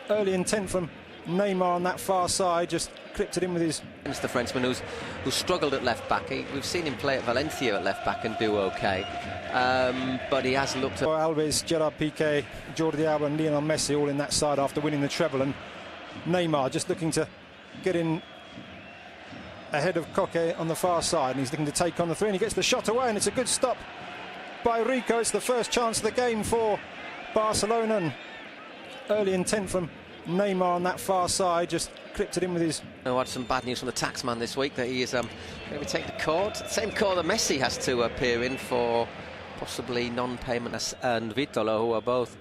early intent from Neymar on that far side, just clipped it in with his... It's the Frenchman who's struggled at left-back. We've seen him play at Valencia at left-back and do OK. But he has looked at... Alves, Gerard Piqué, Jordi Alba and Lionel Messi all in that side after winning the treble, and Neymar just looking to get in ahead of Koke on the far side, and he's looking to take on the three, and he gets the shot away, and it's a good stop by Rico. It's the first chance of the game for Barcelona, and early intent from Neymar on that far side, just clipped it in with his... I had some bad news from the taxman this week that he is maybe take the court. Same court that Messi has to appear in for possibly non-payment, and Vitolo, who are both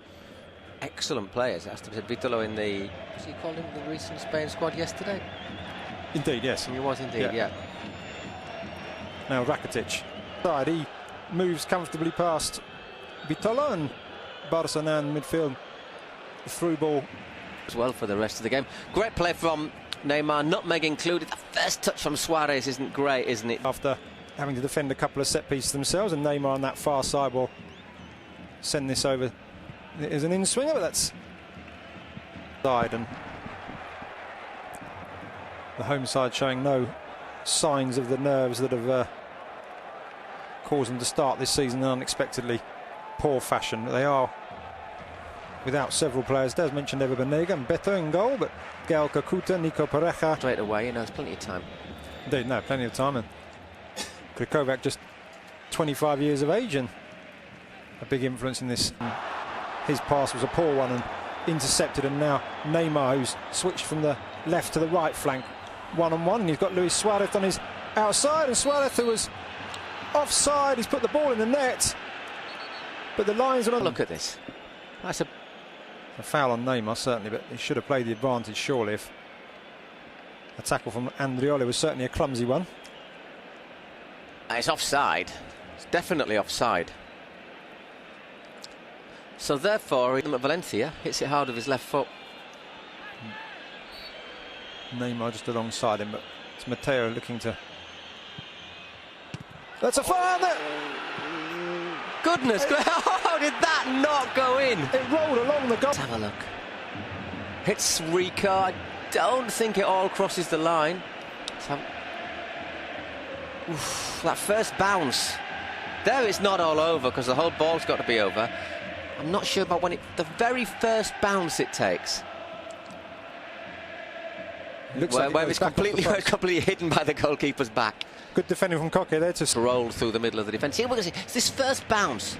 excellent players. It has to be said. Vitolo in the... Was he called in the recent Spain squad yesterday? Indeed, yes. He was indeed, yeah. Now Rakitic. He moves comfortably past Vitolo, and Barcelona in midfield. The through ball as well for the rest of the game. Great play from Neymar, nutmeg included. The first touch from Suarez isn't great, isn't it? After having to defend a couple of set pieces themselves, and Neymar on that far side will send this over. It is an in-swinger, but that's side, and the home side showing no signs of the nerves that have caused them to start this season in unexpectedly poor fashion. They are without several players. Des mentioned Eva Banega and Beto in goal, but Gael Kakuta, Nico Pareja. Straight away, there's plenty of time. Indeed, no, plenty of time. And Krikovac just 25 years of age, and a big influence in this. His pass was a poor one and intercepted, and now Neymar, who's switched from the left to the right flank, one-on-one, and he's got Luis Suarez on his outside, and Suarez, who was offside, he's put the ball in the net, but the lines are on. Look at this. That's a foul on Neymar, certainly, but he should have played the advantage, surely. If a tackle from Andrioli was certainly a clumsy one. It's offside. It's definitely offside. So therefore, Valencia hits it hard with his left foot. Neymar just alongside him, but it's Mateo looking to... That's a foul! Goodness, how did that not go in? It rolled along the goal. Let's have a look. Hits Rico. I don't think it all crosses the line. Oof, that first bounce. There it's not all over, because the whole ball's got to be over. I'm not sure about when the very first bounce it takes. Where it's completely hidden by the goalkeeper's back. Good defending from Koke there to roll through the middle of the defence. Here, it's this first bounce.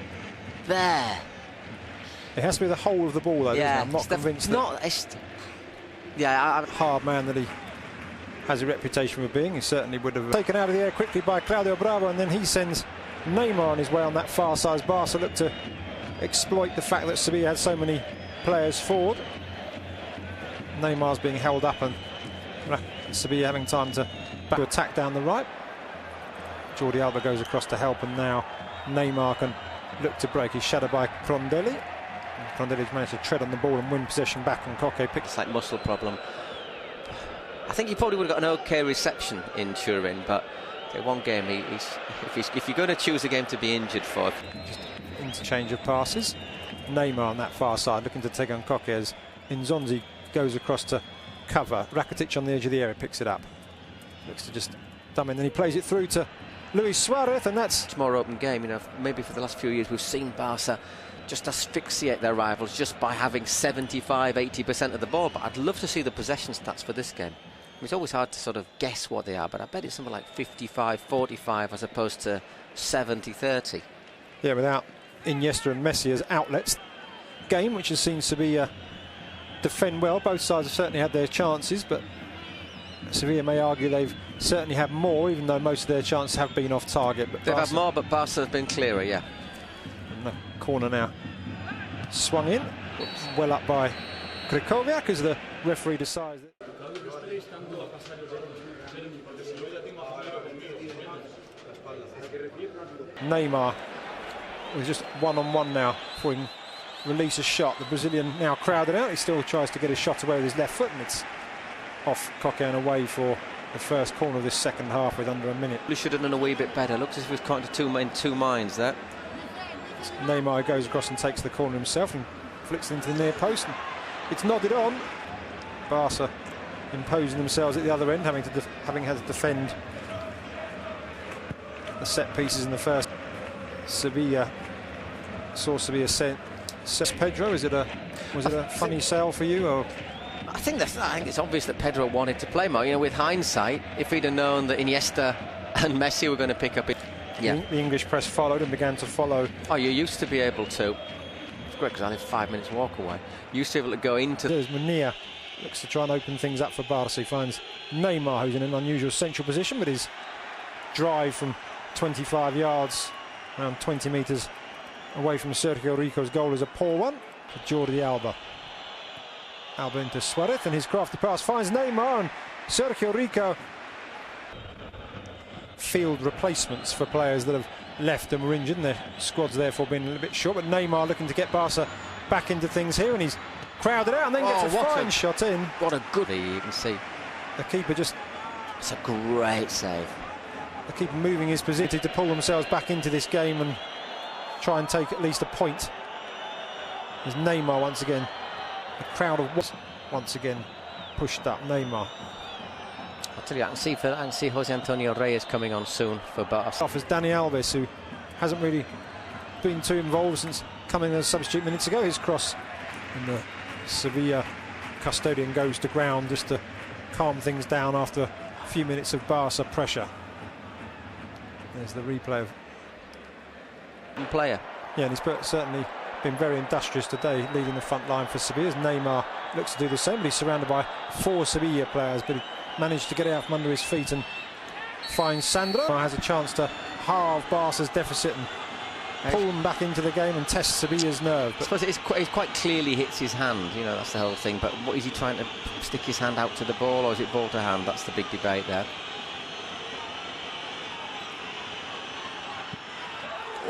There. It has to be the whole of the ball, though. Yeah, I'm not convinced. Hard man that he has a reputation for being. He certainly would have taken out of the air quickly by Claudio Bravo, and then he sends Neymar on his way on that far side. Barca look to exploit the fact that Sevilla had so many players forward. Neymar's being held up, and Sevilla having time to attack down the right. Jordi Alba goes across to help, and now Neymar can look to break. He's shadowed by Prondelli. Prondelli's managed to tread on the ball and win possession back, and Koke picks. It's like muscle problem. I think he probably would have got an OK reception in Turin, but one game, if you're going to choose a game to be injured for. Just interchange of passes. Neymar on that far side looking to take on Koke as Inzonzi goes across to cover. Rakitic on the edge of the area picks it up. Looks to just dumb in, then he plays it through to Luis Suarez, and that's much more open game. You know, maybe for the last few years we've seen Barca just asphyxiate their rivals just by having 75-80% of the ball, but I'd love to see the possession stats for this game. It's always hard to sort of guess what they are, but I bet it's something like 55-45 as opposed to 70-30. Yeah, without Iniesta and Messi as outlets, game which has seen Sevilla defend well. Both sides have certainly had their chances, but Sevilla may argue they've certainly had more, even though most of their chances have been off target. But they've had more, but Barca have been clearer, yeah. And the corner now swung in. Oops. Well up by Krikovac as the referee decides it. Neymar with just one-on-one now before he can release a shot. The Brazilian now crowded out. He still tries to get his shot away with his left foot, and it's off Koke and away for the first corner of this second half with under a minute. He should have done a wee bit better. Looks as if he was caught in two minds there. Neymar goes across and takes the corner himself and flicks it into the near post. And It's nodded on. Barca imposing themselves at the other end, having had to defend the set pieces in the first. Sevilla saw Sevilla sent. Pedro, was it a funny sale for you, or? I think it's obvious that Pedro wanted to play more. You know, with hindsight, if he'd have known that Iniesta and Messi were going to pick up it. Yeah. The English press followed and began to follow. Oh, you used to be able to. It's great because I live 5 minutes walk away. You used to be able to go into. There's Munir, looks to try and open things up for Barca. He finds Neymar, who's in an unusual central position, but his drive from 25 yards, around 20 metres away from Sergio Rico's goal, is a poor one for Jordi Alba. Alba into Suarez, and his crafty pass finds Neymar, and Sergio Rico. Field replacements for players that have left and were injured, and their squad's therefore been a little bit short. But Neymar looking to get Barca back into things here, and he's crowded out and then gets a fine shot in. What a goodie, you can see. The keeper just. It's a great save. The keeper moving his position to pull themselves back into this game and try and take at least a point. As Neymar once again, the crowd of once again pushed up Neymar. I'll tell you, I can see Jose Antonio Reyes coming on soon for Barca. Offers Dani Alves, who hasn't really been too involved since coming as a substitute minutes ago. His cross, and the Sevilla custodian goes to ground just to calm things down after a few minutes of Barca pressure. There's the replay of player. Yeah, and he's certainly been very industrious today, leading the front line for Sevilla. As Neymar looks to do the same, but he's surrounded by 4 Sevilla players, but he managed to get it out from under his feet and finds Sandro. Has a chance to halve Barca's deficit and pull them back into the game and test Sevilla's nerve. I suppose it quite clearly hits his hand, you know, that's the whole thing. But what is he trying to stick his hand out to the ball, or is it ball to hand? That's the big debate there.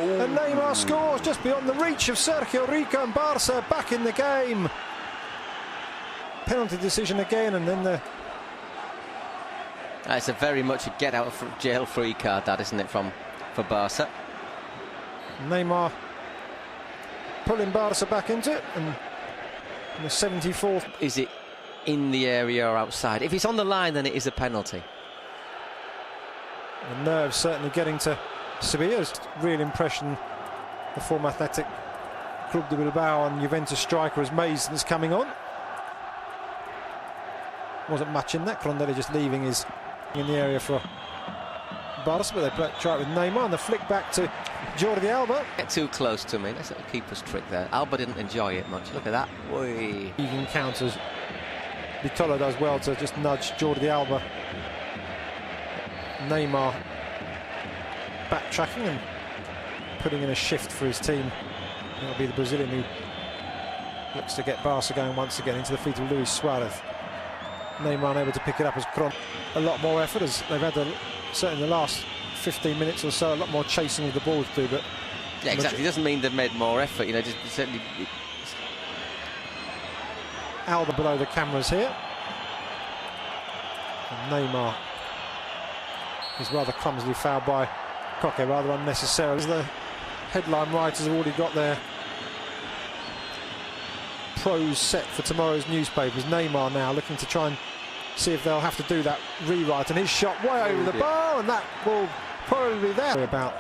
Ooh. And Neymar scores just beyond the reach of Sergio Rico, and Barca back in the game. Penalty decision again, and then the. It's a very much a get out of jail free card, that, isn't it, for Barca? Neymar pulling Barca back into it, and in the 74th. Is it in the area or outside? If it's on the line, then it is a penalty. The nerves certainly getting to Sevilla's. Real impression, the former Athletic Club de Bilbao and Juventus striker as Mason's coming on. Wasn't much in that. Crondelli just leaving his in the area for Barca, but they try it with Neymar, and the flick back to Jordi Alba. Get too close to me. That's a keeper's trick there. Alba didn't enjoy it much. Look at that. Whee. Even counters. Vitolo does well to just nudge Jordi Alba. Neymar backtracking and putting in a shift for his team. That'll be the Brazilian who looks to get Barca going once again into the feet of Luis Suarez. Neymar unable to pick it up as Cron. A lot more effort, as they've had certainly in the last 15 minutes or so, a lot more chasing of the ball to do. But yeah, exactly. It doesn't mean they've made more effort, you know. Just certainly. Alba below the cameras here. And Neymar is rather clumsily fouled by Koke, rather unnecessarily. As the headline writers have already got their prose set for tomorrow's newspapers. Neymar now looking to try and see if they'll have to do that rewrite, and his shot way over the bar, and that will probably be there. About